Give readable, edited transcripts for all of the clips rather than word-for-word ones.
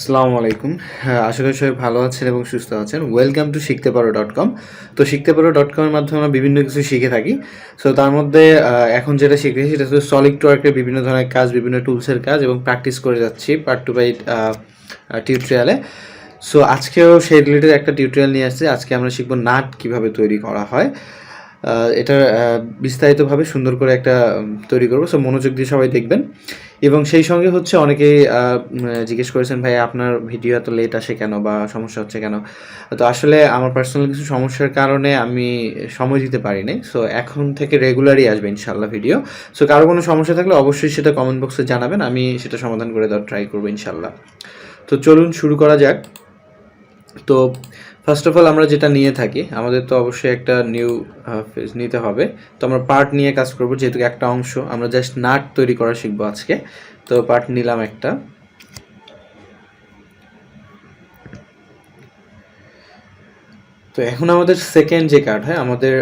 আসসালামু আলাইকুম। আশা করি সবাই ভালো আছেন এবং সুস্থ আছেন। ওয়েলকাম টু শিখতে পারো .com। তো শিখতে পারো .com এর মাধ্যমে আমরা বিভিন্ন কিছু শিখে থাকি। সো তার মধ্যে এখন যেটা শিখেছি সেটা হচ্ছে সলিডওয়ার্কের বিভিন্ন ধরনের কাজ, বিভিন্ন টুলসের কাজ এবং প্র্যাকটিস করে যাচ্ছি পার্ট টু পার্ট টিউটোরিয়ালে। সো আজকেও সেই রিলেটেড একটা টিউটোরিয়াল নিয়ে আসছি। আজকে আমরা শিখব নাট কিভাবে তৈরি করা হয়। এটা বিস্তারিতভাবে সুন্দর করে একটা তৈরি করবো। সো মনোযোগ দিয়ে সবাই দেখবেন। এবং সেই সঙ্গে হচ্ছে অনেকেই জিজ্ঞেস করেছেন, ভাই আপনার ভিডিও এত লেট আসে কেন বা সমস্যা হচ্ছে কেন? তো আসলে আমার পার্সোনাল কিছু সমস্যার কারণে আমি সময় দিতে পারি নাই। সো এখন থেকে রেগুলারই আসবে ইনশাল্লাহ ভিডিও। সো কারো কোনো সমস্যা থাকলে অবশ্যই সেটা কমেন্ট বক্সে জানাবেন, আমি সেটা সমাধান করে দেওয়ার ট্রাই করবো ইনশাল্লাহ। তো চলুন শুরু করা যাক। তো ফার্স্ট অফ অল আমরা যেটা নিয়ে থাকি, আমাদের তো অবশ্যই একটা নিউ পেজ নিতে হবে। তো আমরা পার্ট নিয়ে কাজ করব, যেহেতু একটা অংশ আমরা জাস্ট নাট তৈরি করা শিখবো আজকে। তো পার্ট নিলাম একটা। তো এখন আমাদের সেকেন্ড যে কার্ড হয়, আমাদের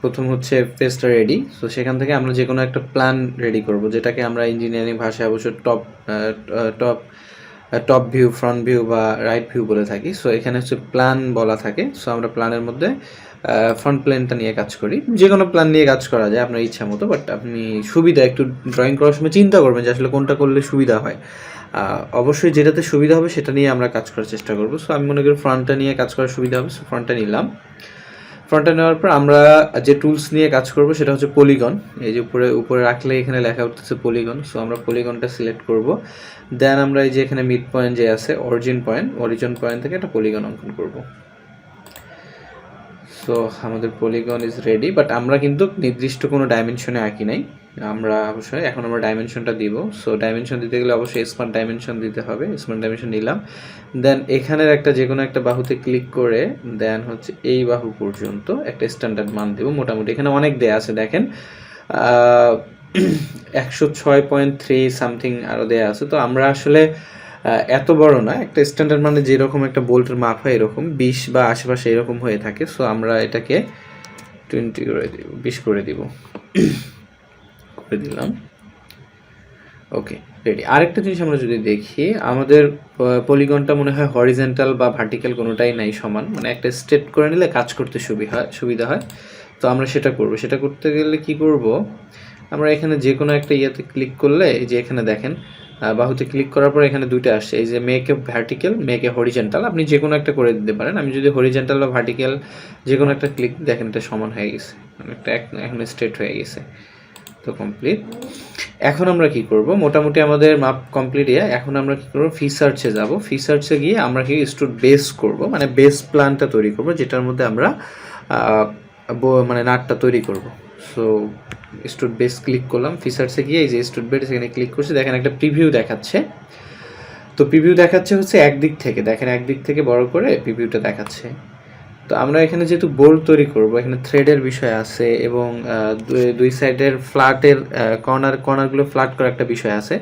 প্রথম হচ্ছে পেজটা রেডি। তো সেখান থেকে আমরা যে কোনো একটা প্ল্যান রেডি করব, যেটাকে আমরা ইঞ্জিনিয়ারিং ভাষায় অবশ্য টপ ভিউ, ফ্রন্ট ভিউ বা রাইট ভিউ বলে থাকি। সো এখানে হচ্ছে প্ল্যান বলা থাকে। সো আমরা প্ল্যানের মধ্যে ফ্রন্ট প্ল্যানটা নিয়ে কাজ করি। যে কোনো প্ল্যান নিয়ে কাজ করা যায় আপনার ইচ্ছা মতো, বাট আপনি সুবিধা একটু ড্রয়িং করার সময় চিন্তা করবেন যে আসলে কোনটা করলে সুবিধা হয়। অবশ্যই যেটাতে সুবিধা হবে সেটা নিয়ে আমরা কাজ করার চেষ্টা করব। সো আমি মনে করি ফ্রন্টটা নিয়ে কাজ করার সুবিধা হবে, সো ফ্রন্টটা নিলাম। ফ্রন্টে নেওয়ার পর আমরা যে টুলস নিয়ে কাজ করব সেটা হচ্ছে পলিগন। এই যে উপরে রাখলে এখানে লেখা উঠতেছে পলিগন। সো আমরা পলিগনটা সিলেক্ট করব। দেন আমরা এই যে এখানে মিড পয়েন্ট যে আছে, অরিজিন পয়েন্ট থেকে একটা পলিগন অঙ্কন করব। সো আমাদের পলিগন ইজ রেডি, বাট আমরা কিন্তু নির্দিষ্ট কোনো ডাইমেনশনে আঁকি নাই। আমরা অবশ্যই এখন আমরা ডাইমেনশনটা দিব। সো ডাইমেনশন দিতে গেলে অবশ্যই স্মার্ট ডাইমেনশন দিতে হবে। স্মার্ট ডাইমেনশন নিলাম। দেন এখানের একটা যে কোনো একটা বাহুতে ক্লিক করে দেন হচ্ছে এই বাহু পর্যন্ত একটা স্ট্যান্ডার্ড মান দেব। মোটামুটি এখানে অনেক দেয়া আছে, দেখেন 106.3 সামথিং আরও দেয়া আছে। তো আমরা আসলে এত বড় না, একটা স্ট্যান্ডার্ড মানে যেরকম একটা বোল্টের মাপ হয় এরকম 20 বা আশেপাশে এরকম হয়ে থাকে। সো আমরা এটাকে 20 করে দিব, 20 করে দিব, করে দিলাম। ওকে, রেডি। আরেকটা জিনিস আমরা যদি দেখি, আমাদের পলিগনটা মনে হয় হরিজেন্টাল বা ভার্টিক্যাল কোনোটাই নাই সমান, মানে একটা স্ট্রেট করে নিলে কাজ করতে সুবিধা হয়। তো আমরা সেটা করব। সেটা করতে গেলে কি করব, আমরা এখানে যে কোনো একটা ইয়েতে ক্লিক করলে এই যে এখানে দেখেন বাহুতে ক্লিক করার পর এখানে দুটো আসছে, এই যে make a vertical, make a horizontal. আপনি যে কোনো একটা করে দিতে পারেন। আমি যদি হরিজেন্টাল বা ভার্টিক্যাল যে কোনো একটা ক্লিক, দেখেন এটা সমান হয়ে গেছে, একটা এখন স্ট্রেট হয়ে গেছে। তো কমপ্লিট। এখন আমরা কি করব, মোটামুটি আমাদের মাপ কমপ্লিট। এখন আমরা কি করব, ফিচার্সে যাব। ফিচার্সে গিয়ে আমরা কি স্টুড বেস করব, মানে বেস প্ল্যানটা তৈরি করব, যেটার মধ্যে আমরা মানে নাটটা তৈরি করব। সো স্টুড বেস ক্লিক করলাম। ফিচার্সে গিয়ে এই যে স্টুড বেস এখানে ক্লিক করছি, দেখেন একটা প্রিভিউ দেখাচ্ছে। তো প্রিভিউ দেখাচ্ছে হচ্ছে একদিক থেকে, দেখেন একদিক থেকে বড় করে প্রিভিউটা দেখাচ্ছে। তো আমরা এখানে যেহেতু বোল্ড তৈরি করব, এখানে থ্রেডের বিষয় আছে এবং দুই সাইডের ফ্ল্যাটের কর্নারগুলো ফ্ল্যাট করার একটা বিষয় আছে।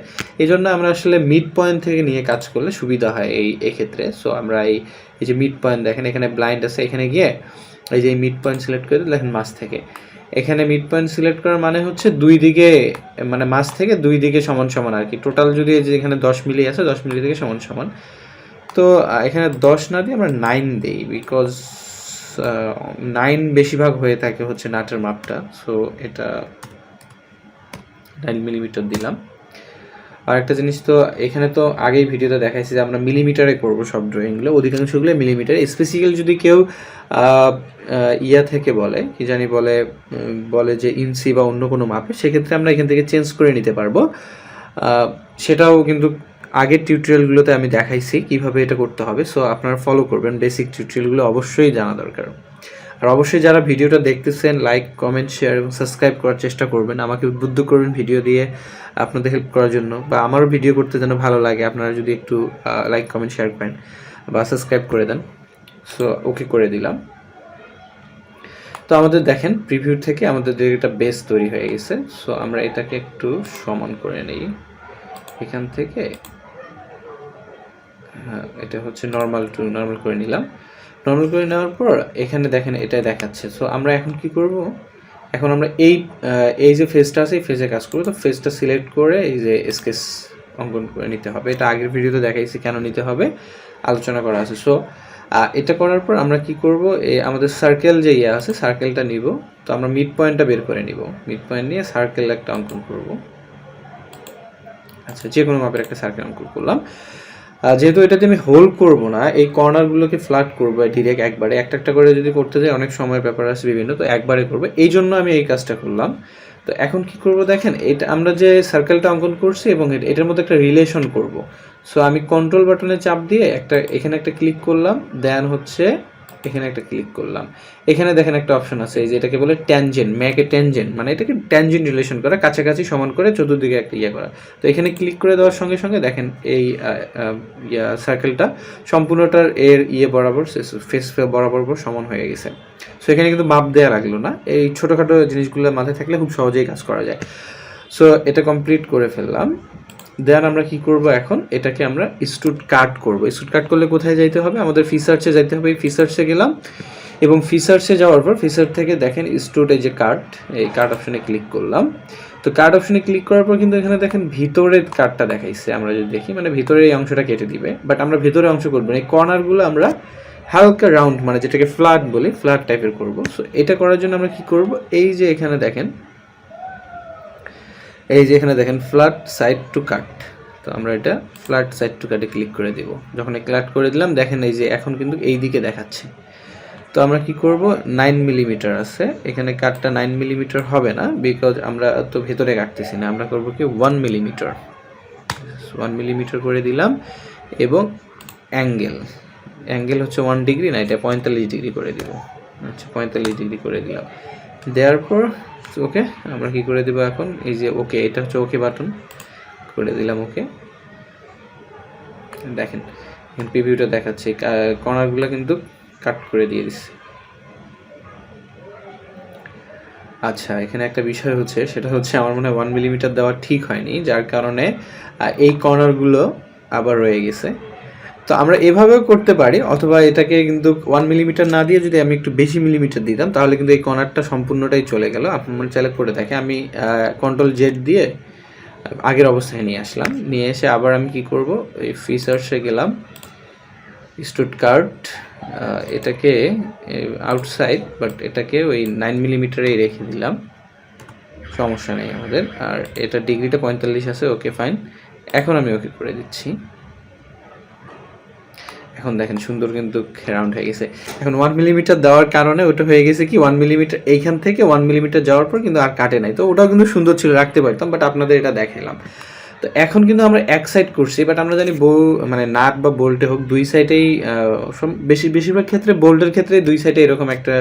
এই জন্য আমরা আসলে মিড পয়েন্ট থেকে নিয়ে কাজ করলে সুবিধা হয় এই ক্ষেত্রে। সো আমরা এই যে মিড পয়েন্ট দেখেন এখানে ব্লাইন্ড আছে, এখানে গিয়ে এই যে মিড পয়েন্ট সিলেক্ট করে দেখেন মাঝ থেকে। এখানে মিড পয়েন্ট সিলেক্ট করার মানে হচ্ছে দুই দিকে, মানে মাঝ থেকে দুই দিকে সমান সমান আর কি। টোটাল যদি এই যে এখানে 10 মিলি আছে, 10 মিলি থেকে সমান সমান। তো এখানে 10 না দিয়ে আমরা 9 দিই, বিকজ 9 বেশিরভাগ হয়ে থাকে হচ্ছে নাটের মাপটা। সো এটা 9 মিলিমিটার দিলাম। আর একটা জিনিস, তো এখানে তো আগেই ভিডিওতে দেখাইছি যে আমরা মিলিমিটারে করব সব ড্রয়িংগুলো, অধিকাংশগুলো মিলিমিটার। স্পেসিক্যালি যদি কেউ ইয়া থেকে বলে, কি জানি বলে যে ইঞ্চি বা অন্য কোনো মাপে, সেক্ষেত্রে আমরা এখান থেকে চেঞ্জ করে নিতে পারবো। সেটাও কিন্তু আগের টিউটোরিয়ালগুলোতে আমি দেখাইছি কিভাবে এটা করতে হবে। সো আপনারা ফলো করবেন, বেসিক টিউটোরিয়ালগুলো অবশ্যই জানা দরকার। আর অবশ্যই যারা ভিডিওটা দেখতেছেন, লাইক, কমেন্ট, শেয়ার এবং সাবস্ক্রাইব করার চেষ্টা করবেন। আমাকে উদ্বুদ্ধ করবেন ভিডিও দিয়ে আপনাদের হেল্প করার জন্য, বা আমারও ভিডিও করতে যেন ভালো লাগে। আপনারা যদি একটু লাইক, কমেন্ট, শেয়ার করেন বা সাবস্ক্রাইব করে দেন। সো ওকে করে দিলাম। তো আমাদের দেখেন প্রিভিউ থেকে আমাদের একটা বেস তৈরি হয়ে গেছে। সো আমরা এটাকে একটু সমান করে নিই এখান থেকে। হ্যাঁ, এটা হচ্ছে নর্মাল করে নিলাম। নর্মাল করে নেওয়ার পর এখানে দেখেন এটা দেখাচ্ছে। সো আমরা এখন কি করব, এখন আমরা এই যে ফেজটা আছে এই ফেজে কাজ করব। তো ফেজটা সিলেক্ট করে এই যে স্কেচ অঙ্কন করে নিতে হবে। এটা আগের ভিডিওতে দেখাইছি কেন নিতে হবে, আলোচনা করা আছে। সো এটা করার পর আমরা কি করব, আমাদের সার্কেল যে ইয়ে আছে সার্কেলটা নিব। তো আমরা মিড পয়েন্টটা বের করে নিব, মিড পয়েন্ট নিয়ে সার্কেল একটা অঙ্কন করব। আচ্ছা, যে কোনো মাপের একটা সার্কেল অঙ্কন করলাম। যেহেতু এটাতে আমি হোল করব না, এই কর্নারগুলোকে ফ্ল্যাট করবো ডিরেক্ট একবারে, একটা একটা করে যদি করতে যাই অনেক সময়ের ব্যাপার আছে বিভিন্ন, তো একবারে করবো, এই জন্য আমি এই কাজটা করলাম। তো এখন কি করব দেখেন, এটা আমরা যে সার্কেলটা অঙ্কন করছি এবং এটার মধ্যে একটা রিলেশন করব। সো আমি কন্ট্রোল বাটনে চাপ দিয়ে এখানে একটা ক্লিক করলাম, দেন হচ্ছে এখানে একটা ক্লিক করলাম। এখানে দেখেন একটা অপশন আছে, এই যে এটাকে বলে ট্যানজেন্ট, ম্যাকে ট্যানজেন্ট, মানে এটাকে ট্যানজেন্ট রিলেশন করা, কাছাকাছি সমান করে চতুর্দিকে একটা ইয়ে করা। তো এখানে ক্লিক করে দেওয়ার সঙ্গে সঙ্গে দেখেন এই সার্কেলটা সম্পূর্ণটার এর বরাবর ফেস বরাবর সমান হয়ে গেছে। সো এখানে কিন্তু মাপ দেওয়া লাগলো না, এই ছোটোখাটো জিনিসগুলো মাথায় থাকলে খুব সহজেই কাজ করা যায়। সো এটা কমপ্লিট করে ফেললাম। দেন আমরা কি করব, এখন এটাকে আমরা স্টুড কাট করব। স্টুড কাট করলে কোথায় যাইতে হবে, আমাদের ফিচার্সে যাইতে হবে। এই ফিচার্সে গেলাম এবং ফিচার্সে যাওয়ার পর ফিচার থেকে দেখেন স্টুড এই যে কাট, এই কাট অপশনে ক্লিক করলাম। তো কাট অপশনে ক্লিক করার পর কিন্তু এখানে দেখেন ভিতরের কাটটা দেখাইছে। আমরা যদি দেখি মানে ভিতরের এই অংশটা কেটে দিবে, বাট আমরা ভিতরের অংশ করবো না, এই কর্নারগুলো আমরা হালকা রাউন্ড মানে যেটাকে ফ্ল্যাট বলি, ফ্ল্যাট টাইপের করব। সো এটা করার জন্য আমরা কি করব, এই যে এখানে দেখেন, এই যে এখানে দেখেন ফ্ল্যাট সাইড টু কাট, তো আমরা এটা ফ্ল্যাট সাইড টু কাটে ক্লিক করে দেব। যখন ক্লিক করে দিলাম দেখেন এই যে এখন কিন্তু এই দিকে দেখাচ্ছে। তো আমরা কি করব, 9 মিলিমিটার আছে এখানে, কাটটা 9 মিলিমিটার হবে না, বিকজ আমরা তো ভেতরে কাটতেছি না। আমরা করব কি 1 মিলিমিটার, 1 মিলিমিটার করে দিলাম। এবং অ্যাঙ্গেল হচ্ছে 1 ডিগ্রি না, এটা 45 ডিগ্রি করে দিব। আচ্ছা, 45 ডিগ্রি করে দিলাম। দেওয়ার পর ওকে আমরা কি করে দেবো এখন, এই যে ওকে, এটা হচ্ছে ওকে বাটন করে দিলাম। ওকে, দেখেন এখন প্রিভিউটা দেখাচ্ছে, কর্নারগুলো কিন্তু কাট করে দিয়ে দিচ্ছে। আচ্ছা, এখানে একটা বিষয় হচ্ছে, সেটা হচ্ছে আমার মনে হয় 1 মিলিমিটার দেওয়া ঠিক হয়নি, যার কারণে এই কর্নারগুলো আবার রয়ে গেছে। তো আমরা এভাবেও করতে পারি, অথবা এটাকে কিন্তু 1 মিলিমিটার না দিয়ে যদি আমি একটু বেশি মিলিমিটার দিতাম তাহলে কিন্তু এই কর্নারটা সম্পূর্ণটাই চলে গেল। আপনার চাইলে করে দেখে, আমি কন্ট্রোল জেড দিয়ে আগের অবস্থায় নিয়ে আসলাম। নিয়ে এসে আবার আমি কি করব, এই ফিচার্সে গেলাম, স্টুড কাট, এটাকে আউটসাইড, বাট এটাকে ওই 9 মিলিমিটারেই রেখে দিলাম, সমস্যা নেই আমাদের। আর এটা ডিগ্রিটা 45 আছে, ওকে ফাইন। এখন আমি ওকে করে দিচ্ছি। এখন দেখেন সুন্দর কিন্তু রাউন্ড হয়ে গেছে। এখন 1 মিলিমিটার দেওয়ার কারণে ওটা হয়ে গেছে কি, 1 মিলিমিটার এইখান থেকে 1 মিলিমিটার যাওয়ার পর কিন্তু আর কাটে নাই। তো ওটাও কিন্তু সুন্দর ছিল, রাখতে পারতাম, বাট আপনাদের এটা দেখালাম। তো এখন কিন্তু আমরা এক সাইড করছি, বাট আমরা জানি মানে নাট বা বোল্টে হোক দুই সাইডেই বেশিরভাগ ক্ষেত্রে বোল্টের ক্ষেত্রে দুই সাইডে এরকম একটা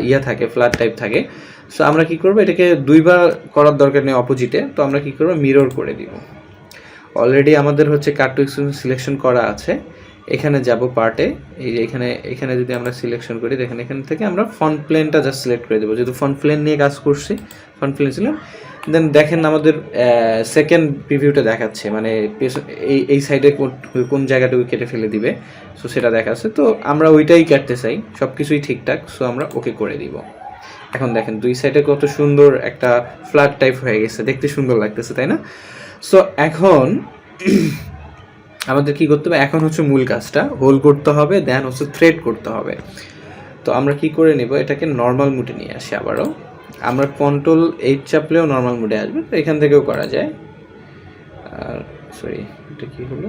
ইয়া থাকে, ফ্ল্যাট টাইপ থাকে। সো আমরা কি করব, এটাকে দুইবার করার দরকার নেই অপোজিটে। তো আমরা কি করব, মিরর করে দিব। অলরেডি আমাদের হচ্ছে কাট টু এক্সটেনশন সিলেকশন করা আছে। এখানে যাব পার্টে, এই যে এখানে যদি আমরা সিলেকশন করি দেখেন, এখান থেকে আমরা ফন্ট প্লেনটা জাস্ট সিলেক্ট করে দেবো, যেহেতু ফন্ট প্লেন নিয়ে কাজ করছি, ফন্ট প্লেন ছিল। দেন দেখেন আমাদের সেকেন্ড প্রিভিউটা দেখাচ্ছে, মানে এই সাইডে কোন জায়গাটা কেটে ফেলে দিবে, সো সেটা দেখাচ্ছে। তো আমরা ওইটাই কাটতে চাই, সব কিছুই ঠিকঠাক, সো আমরা ওকে করে দিব। এখন দেখেন দুই সাইডে কত সুন্দর একটা ফ্ল্যাট টাইপ হয়ে গেছে, দেখতে সুন্দর লাগতেছে, তাই না? সো এখন আমাদের কি করতে হবে, এখন হচ্ছে মূল কাজটা, হোল করতে হবে, দেন হচ্ছে থ্রেড করতে হবে। তো আমরা কি করে নেব, এটাকে নর্মাল মুডে নিয়ে আসি। আবারও আমরা কন্ট্রোল 8 চাপলেও নর্মাল মুডে আসবে, তো এখান থেকেও করা যায়। আর সরি, এটা কি হলো,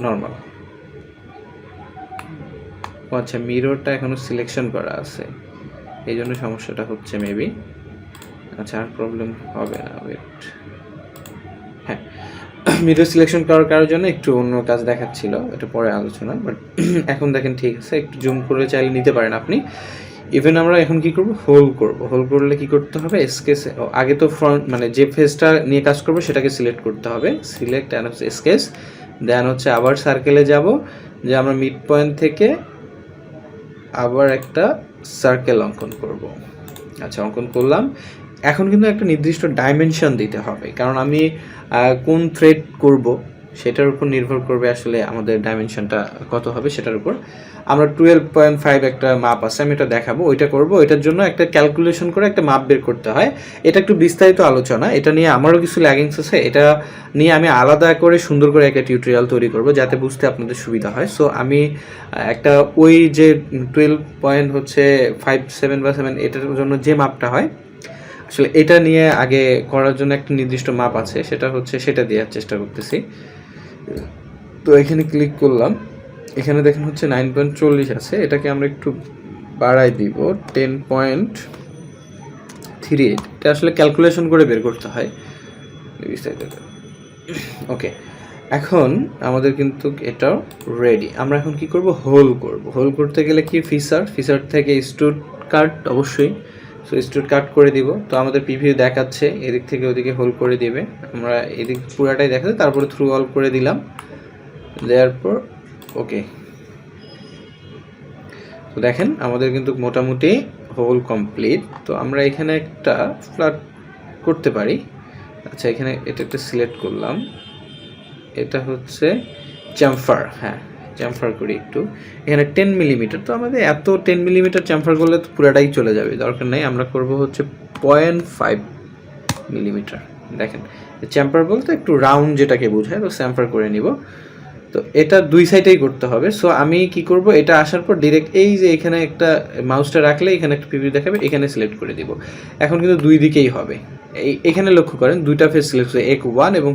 নর্মাল। আচ্ছা, মিররটা এখনো সিলেকশন করা আছে, এই জন্য সমস্যাটা হচ্ছে মেবি। আচ্ছা, আর প্রবলেম হবে না, ওয়েট। হ্যাঁ, মিরর সিলেকশন করার জন্য একটু অন্য কাজ দেখাচ্ছিল, এটা পরে আলোচনা, বাট এখন দেখেন ঠিক আছে। একটু জুম করে চাইলে নিতে পারেন আপনি। ইভেন আমরা এখন কি করব, হোল করব। হোল করলে কি করতে হবে, স্কেচ, আগে তো ফ্রন্ট মানে যে ফেসটা নিয়ে কাজ করবো সেটাকে সিলেক্ট করতে হবে, সিলেক্ট অ্যান্ড হচ্ছে স্কেচ। দেন হচ্ছে আবার সার্কেলে যাব, যে আমরা মিড পয়েন্ট থেকে আবার একটা সার্কেল অঙ্কন করব। আচ্ছা, অঙ্কন করলাম। এখন কিন্তু একটা নির্দিষ্ট ডাইমেনশন দিতে হবে, কারণ আমি কোন থ্রেড করব সেটার উপর নির্ভর করবে আসলে আমাদের ডাইমেনশনটা কত হবে সেটার উপর। আমরা 12.5 একটা মাপ আছে, আমি এটা দেখাবো, ওইটা করব। ওইটার জন্য একটা ক্যালকুলেশন করে একটা মাপ বের করতে হয়। এটা একটু বিস্তারিত আলোচনা, এটা নিয়ে আমারও কিছু ল্যাগিংস আছে, এটা নিয়ে আমি আলাদা করে সুন্দর করে একটা টিউটোরিয়াল তৈরি করব যাতে বুঝতে আপনাদের সুবিধা হয়। সো আমি একটা ওই যে 12.57 বা 7 এটার জন্য যে মাপটা হয় আসলে এটা নিয়ে আগে করার জন্য একটা নির্দিষ্ট মাপ আছে, সেটা হচ্ছে সেটা দেওয়ার চেষ্টা করতেছি। তো এখানে ক্লিক করলাম, এখানে দেখেন হচ্ছে 9.40 আছে, এটাকে আমরা একটু বাড়াই দিব 10.38। এটা আসলে ক্যালকুলেশন করে বের করতে হয়। ওকে, এখন আমাদের কিন্তু এটাও রেডি। আমরা এখন কি করব, হোল করব। হোল করতে গেলে কি ফিচার থেকে স্টুড কাট অবশ্যই, সো স্টুড কাট করে দিব। তো আমাদের প্রিভিউ দেখাচ্ছে এদিক থেকে ওদিকে হোল করে দিবে, আমরা এদিক পুরাটাই দেখাচ্ছে, তারপরে থ্রু অল করে দিলাম, দেওয়ার পর ওকে। তো দেখেন আমাদের কিন্তু মোটামুটি হোল কমপ্লিট। তো আমরা এখানে একটা ফ্ল্যাট করতে পারি। আচ্ছা, এখানে এটা একটা সিলেক্ট করলাম, এটা হচ্ছে চ্যামফার, হ্যাঁ চ্যামফার করি একটু। এখানে 10 মিলিমিটার, তো আমাদের এত 10 মিলিমিটার চ্যামফার করলে তো পুরাটাই চলে যাবে, দরকার নেই। আমরা করব হচ্ছে 0.5 মিলিমিটার। দেখেন চ্যামফার বলতে একটু রাউন্ড যেটাকে বোঝায়, তো চ্যামফার করে নিব। তো এটা দুই সাইডেই করতে হবে। সো আমি কি করব, এটা আসার পর ডিরেক্ট এই যে এখানে একটা মাউসটা রাখলে এখানে একটা প্রিভিউ দেখাবে, এখানে সিলেক্ট করে দিব। এখন কিন্তু দুই দিকেই হবে। এখানে লক্ষ্য করেন দুইটা ফেস সিলেক্ট হয়েছে, এক 1 এবং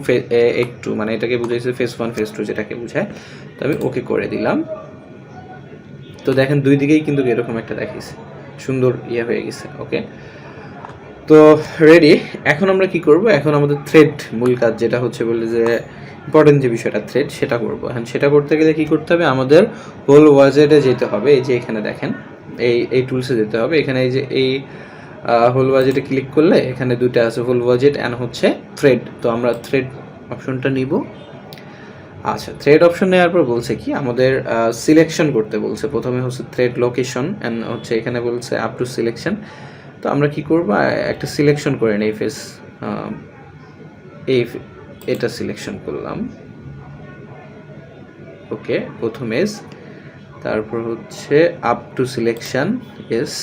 এক 2, মানে এটাকে বুঝাইছে ফেস 1 ফেস 2 যেটাকে বোঝায়। তো আমি ওকে করে দিলাম। তো দেখেন দুই দিকেই কিন্তু এরকম একটা দেখিয়েছে, সুন্দর হয়ে গেছে। ওকে, তো রেডি। এখন আমরা কি করব, এখন আমাদের থ্রেড মূল কাজ যেটা হচ্ছে বলে যে ইম্পর্টেন্ট যে বিষয়টা থ্রেড, সেটা করবো। এখন সেটা করতে গেলে কি করতে হবে, আমাদের হোল ওয়াজেটে যেতে হবে। এই যে এখানে দেখেন এই টুলসে যেতে হবে। এখানে এই যে এই হোল ওয়াজেটে ক্লিক করলে এখানে দুটো আছে, হোল ওয়াজেট অ্যান্ড হচ্ছে থ্রেড। তো আমরা থ্রেড অপশনটা নিব। আচ্ছা, থ্রেড অপশন নেওয়ার পর বলছে কি আমাদের সিলেকশন করতে বলছে। প্রথমে হচ্ছে থ্রেড লোকেশন অ্যান্ড হচ্ছে এখানে বলছে আপ টু সিলেকশন। তো আমরা কি করব, একটা সিলেকশন করে নিই ফেস, এটা সিলেকশন করলাম। ওকে, প্রথম এজ, তারপর হচ্ছে up to selection, S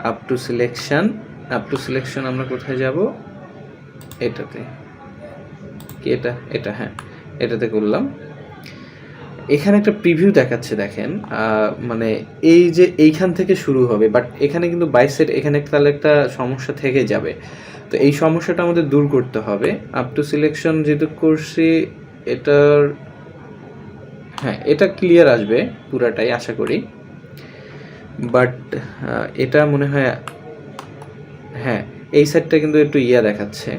up to selection আমরা কোথায় যাব, এটাতে কি এটা হ্যাঁ এটাতে করলাম। এখানে একটা প্রিভিউ দেখাচ্ছে দেখেন, মানে এই যে এইখান থেকে শুরু হবে, বাট এখানে কিন্তু বাইসেট এখানে তাহলে একটা সমস্যা থেকে যাবে। তো এই সমস্যাটা আমাদের দূর করতে হবে। আপ টু সিলেকশন যেহেতু করছি, এটার হ্যাঁ এটা ক্লিয়ার আসবে পুরাটাই আশা করি, বাট এটা মনে হয় হ্যাঁ এই সাইডটা কিন্তু একটু দেখাচ্ছে,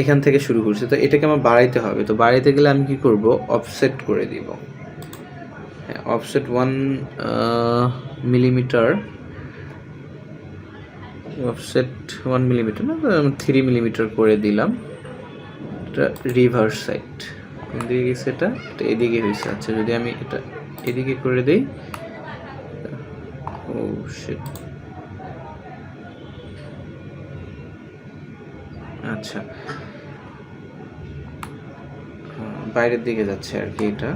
এখান থেকে শুরু করছে। তো এটাকে আমার বাড়াইতে হবে। তো বাড়াইতে গেলে আমি কি করব, অফসেট করে দিব। হ্যাঁ, অফসেট 1 মিলিমিটার, অফসেট 1 মিলিমিটার না, 3 মিলিমিটার করে দিলাম। এটা রিভার্স সাইড, কোন দিকে গেছে, এটা এদিকে হয়েছে। আচ্ছা, যদি আমি এটা এদিকে করে দিই, ও শিট, আচ্ছা বাইরের দিকে যাচ্ছে আর কি। এটা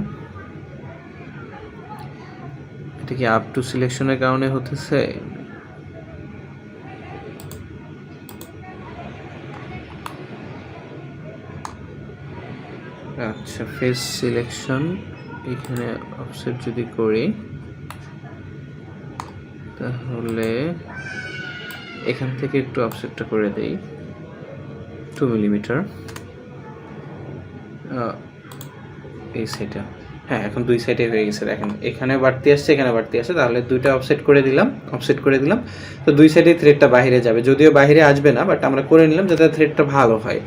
কি আপ টু সিলেকশনের কারণে হতেছে? আচ্ছা, ফেস সিলেকশন এখানে অফসেট যদি করি তাহলে এখান থেকে একটু অফসেটটা করে দেই 2 মিলিমিটার। এই সাইডটা হ্যাঁ এখন দুই সাইডে হয়ে গেছে। দেখেন এখানে বাড়তি আসছে, এখানে বাড়তি আসছে, তাহলে দুইটা অফসেট করে দিলাম। তো দুই সাইডে থ্রেডটা বাইরে যাবে, যদিও বাইরে আসবে না, বাট আমরা করে নিলাম যাতে থ্রেডটা ভালো হয়।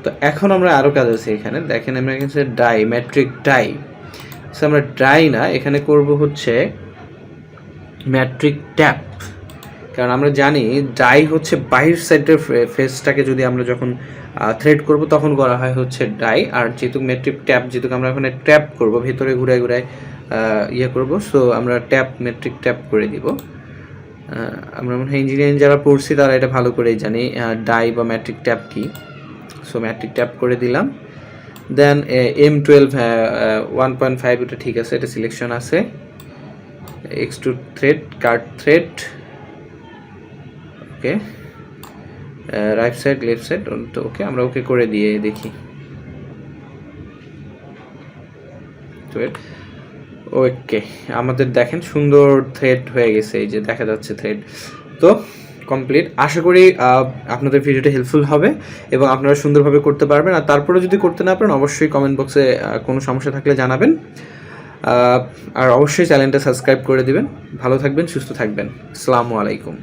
তো এখন আমরা আরও কাজ আছে এখানে, দেখেন আমরা এখানে ডাই, ম্যাট্রিক ডাই। সো আমরা ডাই না, এখানে করব হচ্ছে ম্যাট্রিক ট্যাপ। কারণ আমরা জানি ডাই হচ্ছে বাহির সাইডের ফেসটাকে যদি আমরা যখন থ্রেড করব তখন করা হয় হচ্ছে ডাই। আর যেহেতু মেট্রিক ট্যাপ, যেহেতু আমরা ওখানে ট্যাপ করব, ভেতরে ঘুরায় করব, সো আমরা মেট্রিক ট্যাপ করে দিব। আমরা মনে হয় ইঞ্জিনিয়ারিং যারা পড়ছি তারা এটা ভালো করেই জানি ডাই বা ম্যাট্রিক ট্যাপ কি। সো ম্যাট্রিক ট্যাপ করে দিলাম। দেন M12 1.5 এটা ঠিক আছে, এটা সিলেকশন আছে। এক্সট্রুড থ্রেড, কাট থ্রেড, ওকে, রাইট সাইড লেফট সাইড, তো ওকে, আমরা ওকে করে দিয়ে দেখি। ওকে, আমাদের দেখেন সুন্দর থ্রেড হয়ে গেছে, এই যে দেখা যাচ্ছে থ্রেড। তো কমপ্লিট। আশা করি আপনাদের ভিডিওটা হেল্পফুল হবে এবং আপনারা সুন্দরভাবে করতে পারবেন। আর তারপরে যদি করতে না পারেন অবশ্যই কমেন্ট বক্সে কোনো সমস্যা থাকলে জানাবেন। আর অবশ্যই চ্যানেলটা সাবস্ক্রাইব করে দিবেন। ভালো থাকবেন, সুস্থ থাকবেন। আসসালামু আলাইকুম।